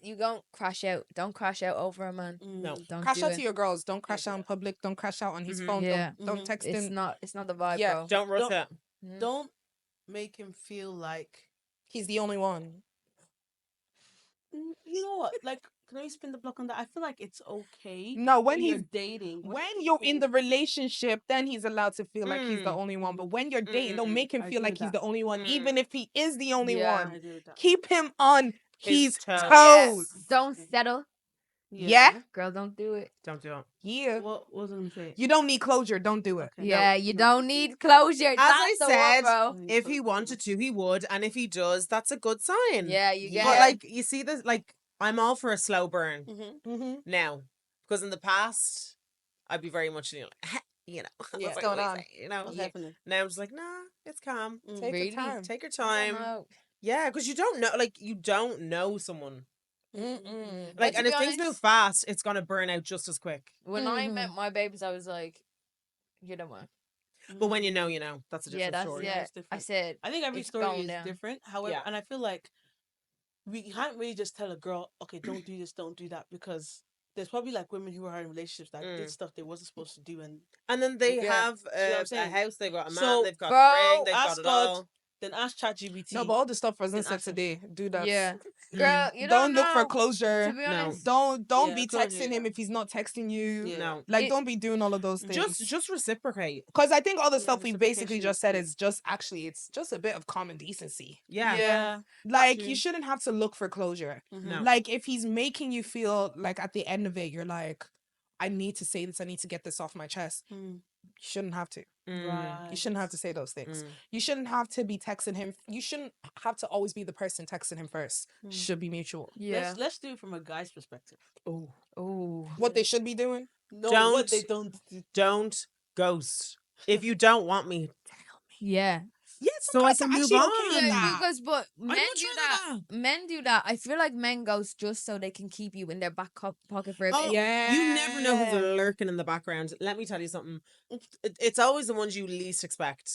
You don't crash out. Don't crash out over a man. No. Don't Crash do out it. to your girls. Don't crash out in public. Don't crash out on his phone. Yeah. Don't text It's him. not the vibe, Yeah. bro. Don't rush it. Don't make him feel like He's the only one. you know what? Like can I spin the block on that? I feel like it's okay. No, when you're he's dating. when you're in the relationship, then he's allowed to feel like he's the only one. But when you're dating, don't make him I feel agree like with he's that. the only one, even if he is the only Yeah. I one. agree with that. Keep him on his toes. toes. Don't settle. Yeah. Girl, don't do it. Don't do it. Yeah. What was I gonna say? You don't need closure. Don't do it. Okay. Yeah, you don't need closure. As That's I the said, one, bro. if he wanted to, he would, and if he does, that's a good sign. Yeah, you get But it. like, you see this, like, I'm all for a slow burn Mm-hmm. now, because in the past, I'd be very much, you know, Yeah. what's going on? You know, What's happening? now I'm just like, nah, it's calm. Take Really? your time. Take your I time. don't know. Yeah, because you don't know, like, you don't know someone. Mm-mm. Like, to and be if things move honest- fast, it's gonna burn out just as quick. When I met my babies, I was like, you know what? But when you know, that's a different Yeah, that's story. yeah. It's different. I said, I think every it's story going is down. different. However, Yeah. and I feel like we can't really just tell a girl, okay, don't do this, don't do that, because there's probably like women who are in relationships that did stuff they wasn't supposed to do, and And then they Yeah. have See what I'm a saying? house, they've got a man, So, they've got bro, spring, they've got ask it God, all. then ask ChatGPT. No, but all the stuff wasn't Then said ask him. today. Do that. Yeah, girl, you Don't look for know. closure. To be honest, Don't Yeah, be closure, texting yeah. him if he's not texting you. Yeah. No. Like, It- don't be doing all of those things. Just reciprocate. Because I think all the Yeah, stuff we basically reciprocation just is said key. is just actually, it's just a bit of common decency. Yeah. Yeah. Like, True. you shouldn't have to look for closure. No. Like, if he's making you feel like at the end of it, you're like, I need to say this, I need to get this off my chest. Mm. You shouldn't have to. Right. You shouldn't have to say those things. Mm. You shouldn't have to be texting him. You shouldn't have to always be the person texting him first. Mm. Should be mutual. yeah. Let's do it from a guy's perspective. Oh. Oh, What they should be doing. No, Don't- what they don't do. Don't ghost. If you don't want me, yeah. Yes, so I can move on. Because but men much do rather that. Men do that. I feel like men ghost just so they can keep you in their back pocket for a bit. Oh, Yeah. you never know who's lurking in the background. Let me tell you something. It's always the ones you least expect.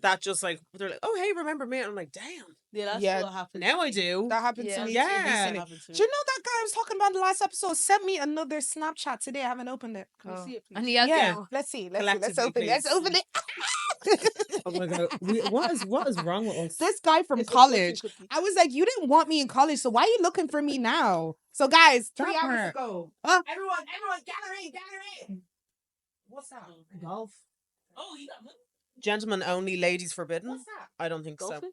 That just like, they're like, oh, hey, remember me? And I'm like, damn. Yeah, that's Yeah. what happened. Now I do. That happened Yeah. to me Yeah. too recently. Happened to Do you know that guy I was talking about in the last episode sent me another Snapchat today? I haven't opened it. Can we see it, please? And he has Yeah. to- Let's see. Let's Collectively, open it. Let's please. open it. Oh my god. What is wrong with us? This guy from It's a college. fortune cookie. I was like, you didn't want me in college, so why are you looking for me now? So guys, 3 Stop hours her. ago. Huh? Everyone, gather in. What's that? Golf. Oh, you got money? Gentlemen only, ladies forbidden? What's that? I don't think so. Golfing?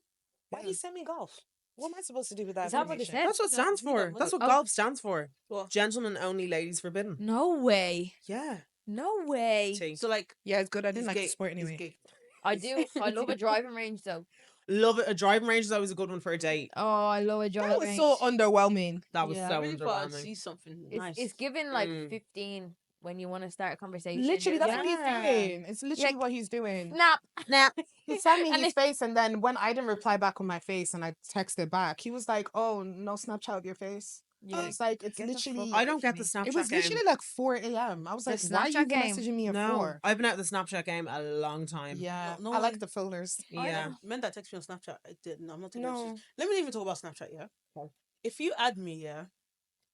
Why do you send me golf? What am I supposed to do with that? Is that what it information? said? That's what it stands for. That's what Oh. golf stands for. What? Gentlemen only, ladies forbidden. No way. Yeah. No way. T. So like, Yeah, it's good. I he's didn't like gay. the sport He's anyway. gay. I do. I love a driving range though. Love it. A driving range is always a good one for a date. Oh, I love a driving That was range. so underwhelming. That was Yeah, so I really thought I'd underwhelming. see something It's, nice. it's given like Mm. 15 when you want to start a conversation. Literally, that's what he's Yeah. doing. It's literally Like, what he's doing. Snap. Nah. He sent me And his it- face, and then when I didn't reply back with my face, and I texted back, he was like, "Oh, no Snapchat of your face." I was like, "It's get the fuck literally." I don't get the Snapchat It was game. literally like 4 a.m. I was The like, "Why are you Snapchat game. messaging me at No, 4?" I've been out of the Snapchat game a long time. Yeah, No I like one- the filters. Yeah. Men that text me on Snapchat, I didn't. I'm not taking No. it. Let me even talk about Snapchat, yeah? Okay. If you add me, yeah,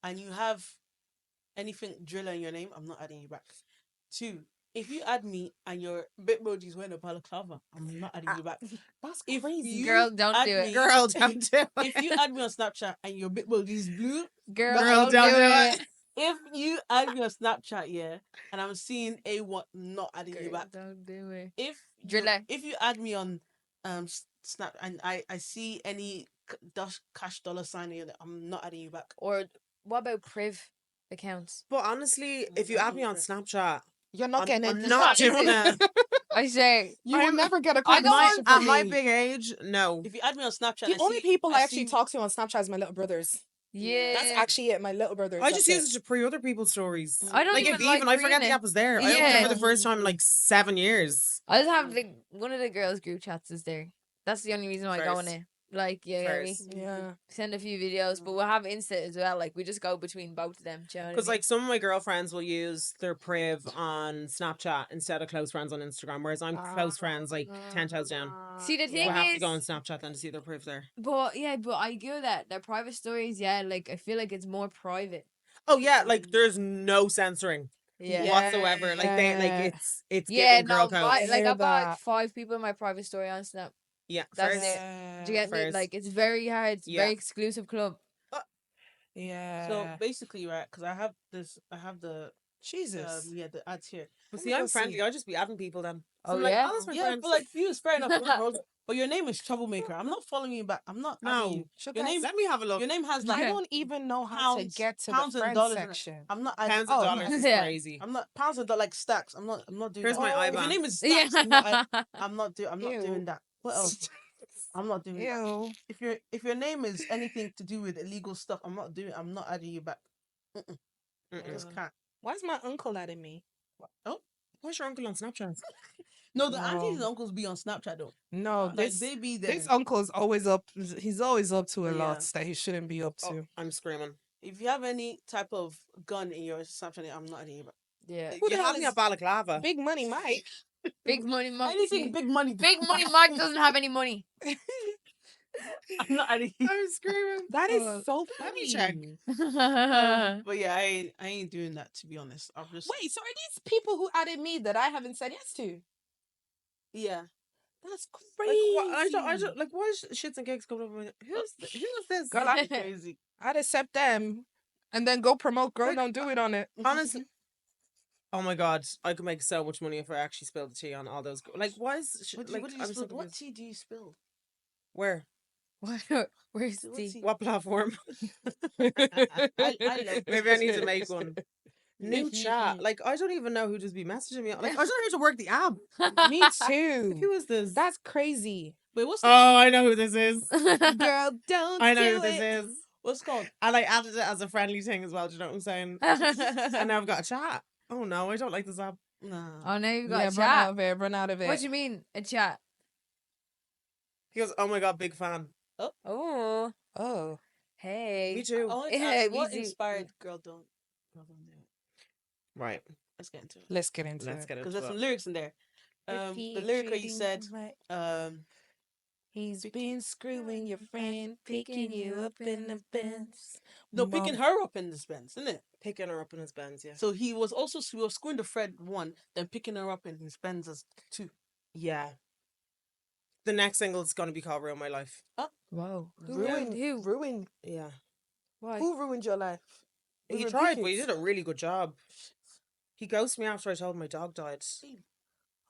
and you have anything driller in your name, I'm not adding you back. 2, if you add me and your Bitmoji's wearing a balaclava, I'm not adding you back. That's If crazy. you Girl, don't add do it. me- Girl, don't do it. If you add me on Snapchat and your Bitmoji's blue, Girl, don't do it. if you add me on Snapchat, yeah, and I'm seeing A1, not adding you Girl, back. don't do it. If you add me on Snap and I see any cash dollar sign in it, I'm not adding you back. Or what about priv accounts? But honestly, if you add me on Snapchat, You're not getting I'm it. not doing it. I say, You will never get a I don't conversation At from my me. big age, no. If you add me on Snapchat, The and only see- people I actually see- talk to on Snapchat is my little brothers. yeah. That's actually it. My little brothers. I just that's use it to pre other people's stories. I don't Like even if like even I forget reading the it. app was there. I opened it Yeah. for the first time in like 7 years. I just have like one of the girls' group chats is there. That's the only reason why I go in First. it. Like, yeah, get me? First. Yeah. Send a few videos, but we'll have Insta as well. Like, we just go between both of them. Do you know what I Because mean? like some of my girlfriends will use their priv on Snapchat instead of close friends on Instagram, whereas I'm close friends like 10 toes down. See, the thing We'll have to is, go on Snapchat then to see their priv there. but yeah, but I get that their private stories. Yeah, like I feel like it's more private. Oh yeah, like there's no censoring Yeah. whatsoever. Like they like Yeah. it's Yeah, giving girl no, code. like I hear got that. like 5 people in my private story on Snap. Yeah, That's first. it. Do you get me? First. Like it's very hard. It's a Yeah. very exclusive club. Yeah. So basically, right? Because I have the Jesus. the ads here. But Let see, me go I'm friendly. see. I just be adding people then. So Oh, I'm like, yeah? oh, that's my Yeah, friend. but like for you, it's fair enough. But your name is troublemaker. I'm not following you back. I'm not adding No. you. Should Your I name, Let me have a look. your name has I like don't even know how to pounds, get to the pounds and friends dollars in it. section. I'm not adding. Pounds of Oh, dollars here. is Yeah. crazy. I'm not pounds and dollars like stacks. I'm not doing Here's that. my Oh. If your IBAN. name is Yeah. stacks, I'm not Ew. doing that. What else? I'm not doing that. Ew. If your name is anything to do with illegal stuff, I'm not adding you back. Mm-mm. I just can't. Why's my uncle adding me? Oh What's your uncle on Snapchat? no, the aunties and No. uncles be on Snapchat though. No, Like this they be there. this uncle's always up. He's always up to a Yeah. lot that he shouldn't be up to. I'm screaming. If you have any type of gun in your Snapchat, I'm not adding you back. Yeah. Who You the hell had me is at balaclava. Big Money Mike? Big money, Mike. Anything big money. Big money, Mike doesn't have any money. I'm not adding you. I'm screaming. That is so Let funny. me check. But yeah, I ain't doing that to be honest. I'm just Wait, so are these people who added me that I haven't said yes to? yeah. That's Like, crazy. I don't, like, why is shits and gigs coming up with who is this? Girl, Crazy. I'd accept them and then go promote Girl Don't Do It on it. Honestly. Oh my god, I could make so much money if I actually spilled the tea on all those. Like, why is What like? did you I'm spill? so What confused. tea do you spill? Where? Where's What the? tea? What platform? I love Maybe I need to make one. New chat. Like, I don't even know who just be messaging me. Like, I don't know how to work the app. Me Like, too. who is this? That's crazy. Wait, what's Oh, I know who this is. Girl, don't I know do who this it. is. what's it called? And I added it as a friendly thing as well. Do you know what I'm saying? And now I've got a chat. Oh no, I don't like this app. Nah. Oh, now you've got Yeah, a run chat. out of it. Run out of it. What do you mean, a chat? He goes, oh my god, big fan. Oh, Oh. hey. Me too. I wanted to Yeah, ask, me what too. inspired Girl Don't Do It? Right. Let's get into it. Let's get into Let's it. get Because into there's some it. lyrics in there. The lyric where you said, He's been screwing your friend, picking you up in the Benz. no, picking her up in the Benz, isn't it? Picking her up in his Benz, yeah. So he was screwing the Fred 1, then picking her up in his Benz as 2. Yeah. The next single is going to be called Ruin My Life. Whoa. Who? Ruined. Yeah. Why? Who ruined your life? He Was it tried, Vicky? but he did a really good job. He ghosted me after I told him my dog died.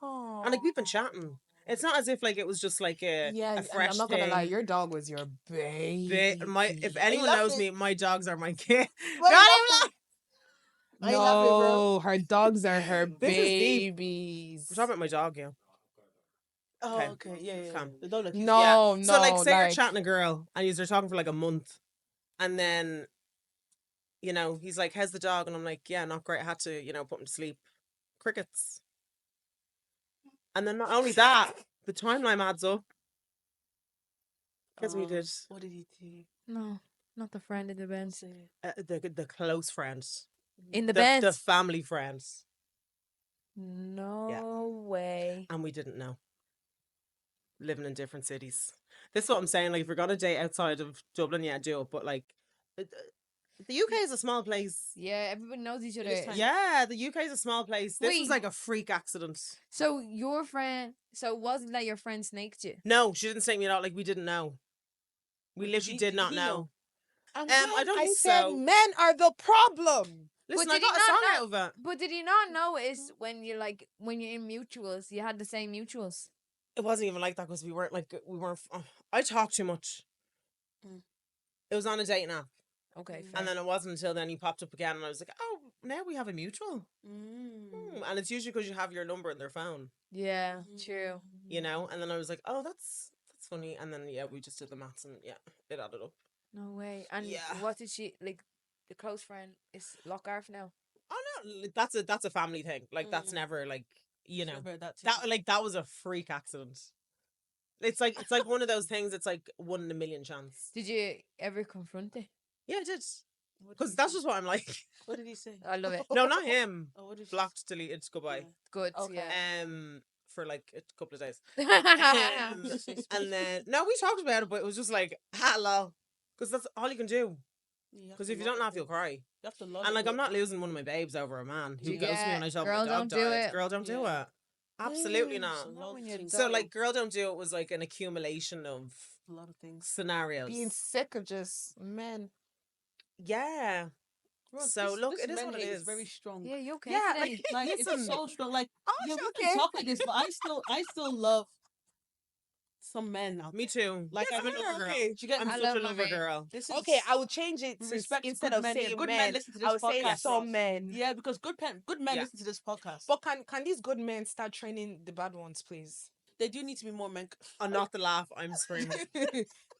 Oh. And like, we've been chatting. It's not as if like it was just like a fresh I'm not thing. gonna lie, your dog was your baby. If anyone knows me, my dogs are my kid. Why Not you even Why you laughing, bro? No, her dogs are her This is deep. babies. I'm talking about my dog, yeah. Oh, Okay. okay. Yeah. Calm. The dog like No, Yeah. no. So like, say you're chatting a girl and you're talking for like a month, and then, you know, he's like, "How's the dog?" And I'm like, "Yeah, not great. I had to, you know, put him to sleep." Crickets. And then not only that, the timeline adds up. Guess what he did? What did he do? No, not the friend in the Benz. The close friends, In the the Benz. family friends, No way. and we didn't know. Living in different cities. This is what I'm saying. Like, if you're gonna date outside of Dublin, yeah, do it. But like, the UK is a small place. Yeah, everybody knows each other. is tiny. Yeah, the UK is a small place. This was Wait. like a freak accident. So your friend, so it wasn't that your friend snaked you? No, she didn't snake me out. Like, we didn't know. We Did literally he- did did not he know. know? And I don't I think said so. men are the problem. Listen, But I did he got a not song know- out of it. But did you not notice when you're like when you're in mutuals, you had the same mutuals? It wasn't even like that because we weren't. I talk too much. Mm. It was on a dating app, Okay, fair. and then it wasn't until then he popped up again, and I was like, "Oh, now we have a mutual." Mm. And it's usually because you have your number in their phone, Yeah, true. you know. And then I was like, "Oh, that's funny." And then yeah, we just did the maths, and yeah, it added up. No way. And Yeah. what did she like? The close friend is Lockarf now. Oh no, that's a family thing. Like that's Mm. never like, you know, Remember that, too. that was a freak accident. It's like one of those things. It's like 1 in a million chance. Did you ever confront it? Yeah, I did. What did Because he that's say? just what I'm like. What did he say? I love it. No, not him. Oh, what did he Blocked, deleted, goodbye. Yeah. Good. Okay. Yeah. For like a couple of days. Yeah. And then no, we talked about it, but it was just like hello, because that's all you can do. Because if you don't laugh, you'll cry. You have to love And like, it. I'm not losing one of my babes over a man who goes to me Yeah, when I told girl, my dog don't do died. it. Girl, don't do Yeah. it. Absolutely not. It's a lot of things. So like, girl, don't do it was like an accumulation of a lot of things. scenarios. Being sick of just men. Yeah. Bro, So, this, look, this it is men what it hate is. very strong. Yeah, you okay Yeah, today? Like it's Listen. so strong. Like Oh, yeah, she we okay. can talk like this, but I still love some men out Me there. too. Like Yes, I'm a I lover am, girl. okay. Do you get I'm me? I such love a my lover man. girl. This is Okay, I will change it we to respect instead good of men. Yeah, saying good men men, listen to I this would say podcast. some men. Yeah, because good men Yeah. listen to this podcast. But can these good men start training the bad ones, please? They do need to be more men. I'm not the laugh. I'm screaming.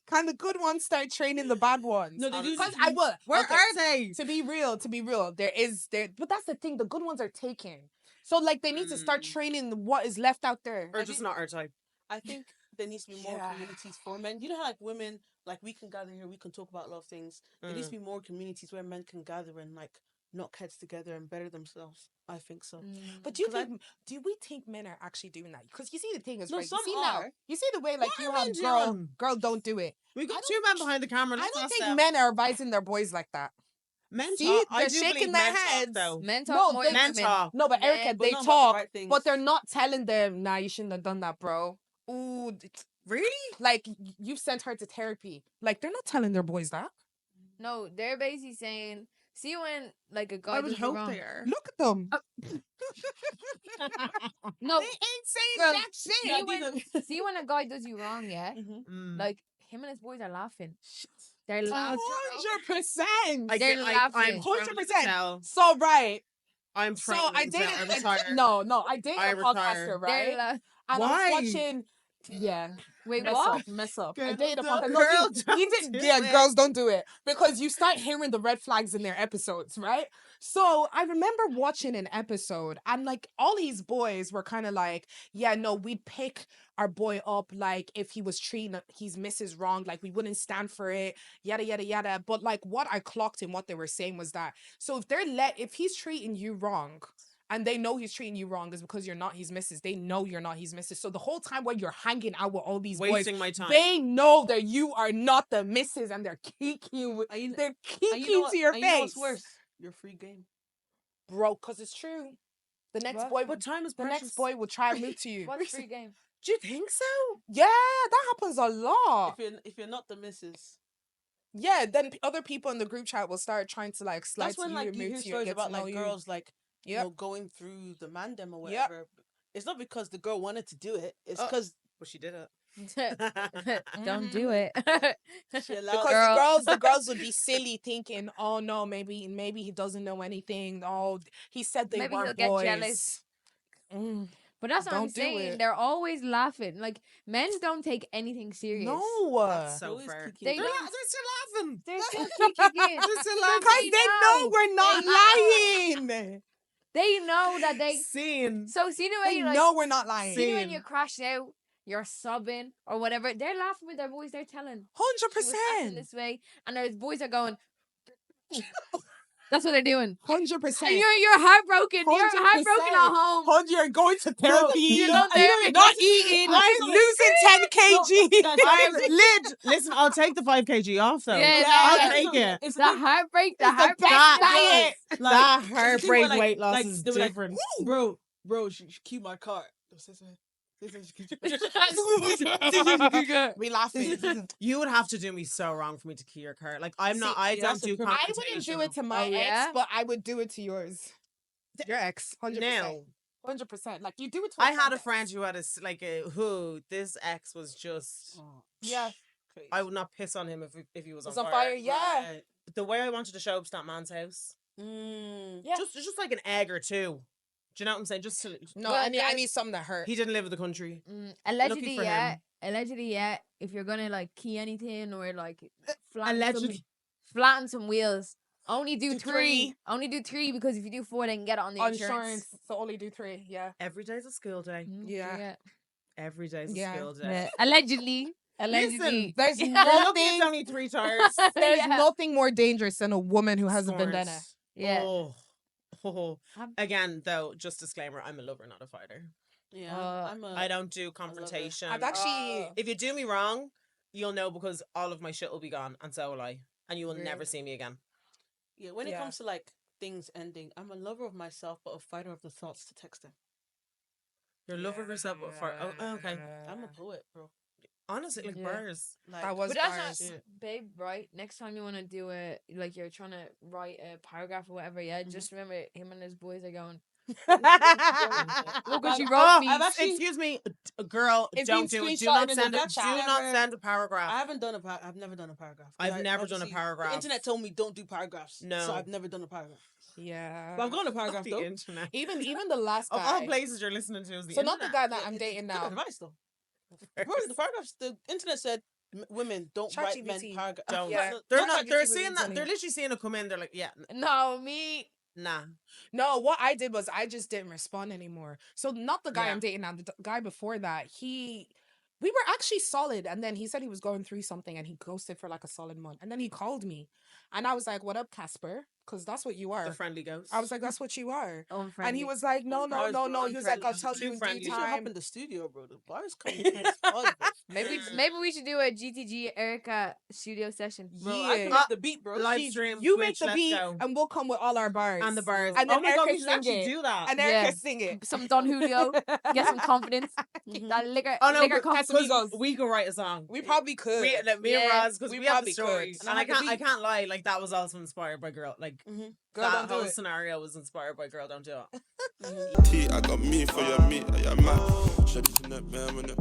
Can the good ones start training the bad ones? No, they do. Because need I to- will. Where Okay, are they? to be real, but that's the thing. The good ones are taken, so like they need to start Mm. training what is left out there. Or just not our type. I think there needs to be more Yeah. communities for men. You know how like women, like we can gather here, we can talk about a lot of things. There needs to be more communities where men can gather and like knock heads together and better themselves. I think so. But do you 'Cause I- think? Do we think men are actually doing that? Because you see, the thing is, No, right? some you see now, are. you see the way like What you are have men girl, doing? girl, don't do it. We've I got don't- two men behind the camera. I Let's don't not think step. men are advising their boys like that. Men See, talk. I they're do shaking believe their men talk, heads. though. Men No, talk more they- than Men women. talk. No, but Erica, Men- But they not about the talk, right things. but they're not telling them, nah, you shouldn't have done that, bro. Ooh, Really? like you've sent her to therapy. Like they're not telling their boys that. No, they're basically saying, see when like a guy I would does you hope wrong. they are. Look at them. No, They ain't saying girl, jack shit. see when see when a guy does you wrong, yeah. Mm. Like him and his boys are laughing. They're laughing. 100%. They're laughing. I'm 100%. tell. So right. I'm So trying I to dated. tell. I retire. No, I dated I a retire. podcaster, They're right? la- And Why? I was watching. Yeah. Wait, Mess what? up, mess up. I Girl, dated a don't- podcaster. girl, he don't did. do Yeah, it. girls don't do it because you start hearing the red flags in their episodes, right? So I remember watching an episode and like all these boys were kind of like, yeah, no, we'd pick our boy up like if he was treating his missus wrong, like we wouldn't stand for it, yada yada yada. But like what I clocked in what they were saying was that so if he's treating you wrong. And they know he's treating you wrong is because you're not his missus. They know you're not his missus. So the whole time when you're hanging out with all these boys, Wasting my time. they know that you are not the missus and they're kicking And you- they're And kicking you know what? to your And face. you know what's worse? Your free game. Bro, because it's true. The next What? boy But time is the precious. next boy will try and move to you. What's free game? Do you think so? Yeah, that happens a lot. If you're not the missus, Yeah, then other people in the group chat will start trying to like slide that's to when you like and you move hear to you and stories get about to know like you. girls like you Yep. know going through the mandem or Yep. whatever. It's not because the girl wanted to do it. It's Oh. because But she did it. Don't do it. she allowed. Because Girl. the girls would be silly thinking, oh no, maybe he doesn't know anything. Oh, he said they Maybe were he'll get boys. jealous. Mm, But that's what I'm Don't do saying. it. They're always laughing. Like men don't take anything serious. no, That's so always fair. kicking They They're, don't- they're still laughing. They're still kicking. They're still laughing. because they know we're not lying. They know that they. Scene. So see the way They you like. know we're not lying. See when you Scene. crash out, you're sobbing or whatever. They're laughing with their boys. They're telling. 100%. She was acting this way, and their boys are going. That's what they're doing. 100%. And you're heartbroken. You're 100%. heartbroken at home. You're going to therapy. You're going therapy. not eating. I'm losing 10 kg. I'm listen, I'll take the 5 kg off though. Yeah, I'll no, take it. It's The heartbreak. The heartbreak. best That- diet. That it's heartbreak like- weight loss like, is they were like, different. bro, she keep my car. We laughing. You would have to do me so wrong for me to key your car. Like I See, don't that's do a criminal- I wouldn't do it to my Oh, yeah? ex, but I would do it to yours. Your ex, 100%. No. 100%. Like you do it to I had a ex. friend who had who this ex was just Yeah. Crazy. I would not piss on him if he was It's on on fire. fire, yeah. Right. The way I wanted to show up to that man's house. Yeah. Just like an egg or two. Do you know what I'm saying? Just to, No, But I then- need something that hurt. he didn't live in the country. Allegedly, for yeah. him. Allegedly, yeah. If you're gonna like key anything or like Allegedly. flatten some wheels, only do Do three. three. Only do three because if you do four, they can get it on the On insurance. so only do 3. Yeah. Every day's a school day. Yeah. Every day's a Yeah. school day. Yeah. Allegedly. Allegedly. There's You're lucky nothing. it's only 3 tires. There's Yeah. nothing more dangerous than a woman who has a vendetta. Scorns. Yeah. Oh. I'm- Again, though, just disclaimer: I'm a lover, not a fighter. Yeah, Uh, I don't do confrontation. I've actually. If you do me wrong, you'll know because all of my shit will be gone, and so will I, and you will never Weird. see me again. Yeah, when it Yeah. comes to like things ending, I'm a lover of myself, but a fighter of the thoughts to text him. You're a lover of yourself, but for okay. I'm a poet, bro. Honestly, like Yeah. bars. Like, That was But that's bars. not, babe, right? Next time you want to do it, like you're trying to write a paragraph or whatever, yeah, just remember him and his boys are going, look what you wrote me. I've actually- Excuse me, a girl, It's don't been do it. Do screenshotted not in the send it. group Do chat. not send a paragraph. I haven't done a I've never done a paragraph. I've never done a obviously, paragraph. The internet told me don't do paragraphs. No. So I've never done a paragraph. Yeah. But I've gone a paragraph the though. internet. Even the last Of all guy. places you're listening to is the So internet. not the guy that I'm It's dating good now. advice though. The paragraphs, the internet said women don't write men ChatGPT. paragraphs. Don't. Yeah. They're Not not. They're ChatGPT, seeing it's that. funny. They're literally seeing it come in. They're like, yeah, No, me. nah. No, what I did was I just didn't respond anymore. So not the guy Yeah. I'm dating now, the guy before that, we were actually solid, and then he said he was going through something and he ghosted for like a solid month. And then he called me and I was like, "What up, Casper?" Because that's what you are. The friendly ghost. I was like, "That's what you are." Unfriendly. And he was like, "No, no, Bars, no, bro, no." He was like, "I'll tell Too you in friendly. due You should hop time." in the studio, bro. The bars coming hard, bro. maybe we should do a GTG Erica studio session. Bro, I can Yeah. make the beat, bro. Live She- stream. You Twitch, make the let's beat go. and we'll come with all our bars. And the bars. And then oh my god, Erica we should sing actually it. do that. And Yeah. Erica sing it. Some Don Julio. Get some confidence. That liquor. Oh no, liquor because Casamigos. we could write a song. We probably could. Me and Yeah. Roz, because We we have probably the stories, could. and And I I have the can't. I beat. can't lie. Like that was also inspired by Girl. Like Girl, that don't do whole it. scenario was inspired by Girl. Don't do it. T, I got me for your meat. I am mad. Shawty's in that man when it.